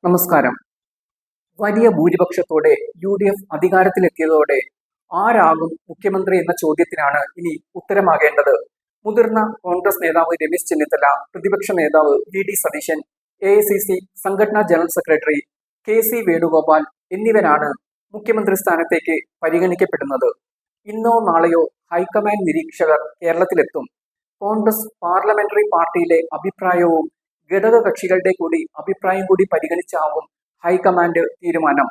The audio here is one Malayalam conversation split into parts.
നമസ്കാരം. വലിയ ഭൂരിപക്ഷത്തോടെ UDF അധികാരത്തിലെത്തിയതോടെ ആരാകും മുഖ്യമന്ത്രി എന്ന ചോദ്യത്തിനാണ് ഇനി ഉത്തരമാകേണ്ടത്. മുതിർന്ന കോൺഗ്രസ് നേതാവ് രമേശ് ചെന്നിത്തല, പ്രതിപക്ഷ നേതാവ് VD സതീശൻ, AICC സംഘടനാ ജനറൽ സെക്രട്ടറി KC വേണുഗോപാൽ എന്നിവരാണ് മുഖ്യമന്ത്രി സ്ഥാനത്തേക്ക് പരിഗണിക്കപ്പെടുന്നത്. ഇന്നോ നാളെയോ ഹൈക്കമാൻഡ് നിരീക്ഷകർ കേരളത്തിലെത്തും. കോൺഗ്രസ് പാർലമെന്ററി പാർട്ടിയിലെ അഭിപ്രായവും ഘടകകക്ഷികളുടെ കൂടി അഭിപ്രായം കൂടി പരിഗണിച്ചാവും ഹൈക്കമാൻഡ് തീരുമാനം.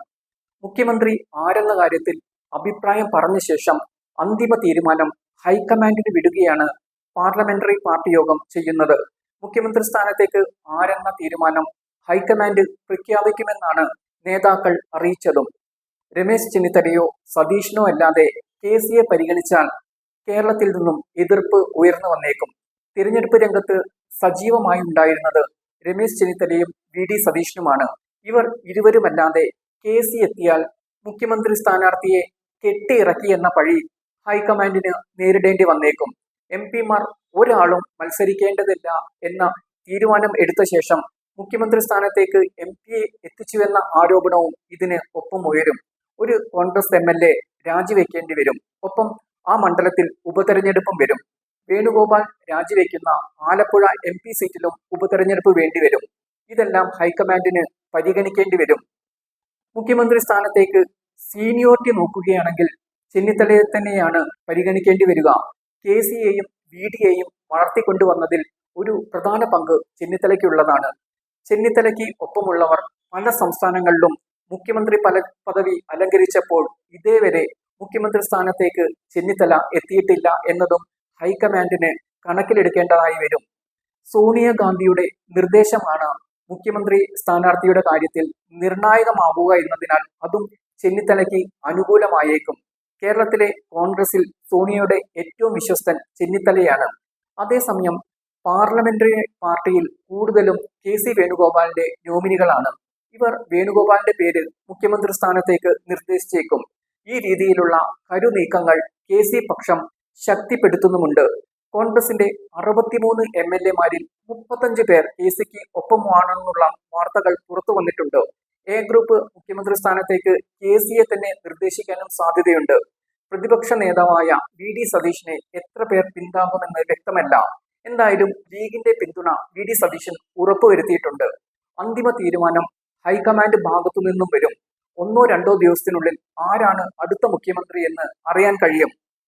മുഖ്യമന്ത്രി ആരെന്ന കാര്യത്തിൽ അഭിപ്രായം പറഞ്ഞ ശേഷം അന്തിമ തീരുമാനം ഹൈക്കമാൻഡിന് വിടുകയാണ് പാർലമെന്ററി പാർട്ടി യോഗം ചെയ്യുന്നത്. മുഖ്യമന്ത്രി സ്ഥാനത്തേക്ക് ആരെന്ന തീരുമാനം ഹൈക്കമാൻഡ് പ്രഖ്യാപിക്കുമെന്നാണ് നേതാക്കൾ അറിയിച്ചതും. രമേശ് ചെന്നിത്തലയോ സതീഷിനോ അല്ലാതെ KCയെ പരിഗണിച്ചാൽ കേരളത്തിൽ നിന്നും എതിർപ്പ് ഉയർന്നു വന്നേക്കും. തിരഞ്ഞെടുപ്പ് രംഗത്ത് സജീവമായി ഉണ്ടായിരുന്നത് രമേശ് ചെന്നിത്തലയും VD സതീശനുമാണ്. ഇവർ ഇരുവരുമല്ലാതെ KC എത്തിയാൽ മുഖ്യമന്ത്രി സ്ഥാനാർത്ഥിയെ കെട്ടിയിറക്കി എന്ന പഴി ഹൈക്കമാൻഡിന് നേരിടേണ്ടി വന്നേക്കും. MP-മാർ ഒരാളും മത്സരിക്കേണ്ടതില്ല എന്ന തീരുമാനം എടുത്ത ശേഷം മുഖ്യമന്ത്രി സ്ഥാനത്തേക്ക് MP-യെ എത്തിച്ചുവെന്ന ആരോപണവും ഇതിന് ഒപ്പം ഉയരും. ഒരു കോൺഗ്രസ് MLA രാജിവെക്കേണ്ടി വരും. ഒപ്പം ആ മണ്ഡലത്തിൽ ഉപതെരഞ്ഞെടുപ്പും വരും. വേണുഗോപാൽ രാജിവെക്കുന്ന ആലപ്പുഴ MP സീറ്റിലും ഉപതെരഞ്ഞെടുപ്പ് വേണ്ടിവരും. ഇതെല്ലാം ഹൈക്കമാൻഡിന് പരിഗണിക്കേണ്ടി വരും. മുഖ്യമന്ത്രി സ്ഥാനത്തേക്ക് സീനിയോറിറ്റി നോക്കുകയാണെങ്കിൽ ചെന്നിത്തലയെ തന്നെയാണ് പരിഗണിക്കേണ്ടി വരിക. KCയെയും VDയെയും വളർത്തിക്കൊണ്ടുവന്നതിൽ ഒരു പ്രധാന പങ്ക് ചെന്നിത്തലയ്ക്കുള്ളതാണ്. ചെന്നിത്തലയ്ക്ക് ഒപ്പമുള്ളവർ പല സംസ്ഥാനങ്ങളിലും മുഖ്യമന്ത്രി പദവി അലങ്കരിച്ചപ്പോൾ ഇതേവരെ മുഖ്യമന്ത്രി സ്ഥാനത്തേക്ക് ചെന്നിത്തല എത്തിയിട്ടില്ല എന്നതും ഹൈക്കമാൻഡിന് കണക്കിലെടുക്കേണ്ടതായി വരും. സോണിയാഗാന്ധിയുടെ നിർദ്ദേശമാണ് മുഖ്യമന്ത്രി സ്ഥാനാർത്ഥിയുടെ കാര്യത്തിൽ നിർണായകമാവുക എന്നതിനാൽ അതും ചെന്നിത്തലയ്ക്ക് അനുകൂലമായേക്കും. കേരളത്തിലെ കോൺഗ്രസിൽ സോണിയയുടെ ഏറ്റവും വിശ്വസ്തൻ ചെന്നിത്തലയാണ്. അതേസമയം പാർലമെന്ററി പാർട്ടിയിൽ കൂടുതലും KC വേണുഗോപാലിന്റെ നോമിനികളാണ്. ഇവർ വേണുഗോപാലിന്റെ പേര് മുഖ്യമന്ത്രി സ്ഥാനത്തേക്ക് നിർദ്ദേശിച്ചേക്കും. ഈ രീതിയിലുള്ള കരുനീക്കങ്ങൾ KC പക്ഷം ശക്തിപ്പെടുത്തുന്നുമുണ്ട്. കോൺഗ്രസിന്റെ 63 MLA-മാരിൽ 35 പേർ KCക്ക് ഒപ്പമാണെന്നുള്ള വാർത്തകൾ പുറത്തു വന്നിട്ടുണ്ട്. A ഗ്രൂപ്പ് മുഖ്യമന്ത്രി സ്ഥാനത്തേക്ക് KCയെ തന്നെ നിർദ്ദേശിക്കാനും സാധ്യതയുണ്ട്. പ്രതിപക്ഷ നേതാവായ VD സതീശനെ എത്ര പേർ പിന്താങ്ങുമെന്ന് വ്യക്തമല്ല. എന്തായാലും ലീഗിന്റെ പിന്തുണ VD സതീശൻ ഉറപ്പുവരുത്തിയിട്ടുണ്ട്. അന്തിമ തീരുമാനം ഹൈക്കമാൻഡ് ഭാഗത്തു നിന്നും വരും. 1-2 ദിവസത്തിനുള്ളിൽ ആരാണ് അടുത്ത മുഖ്യമന്ത്രി എന്ന് അറിയാൻ കഴിയും.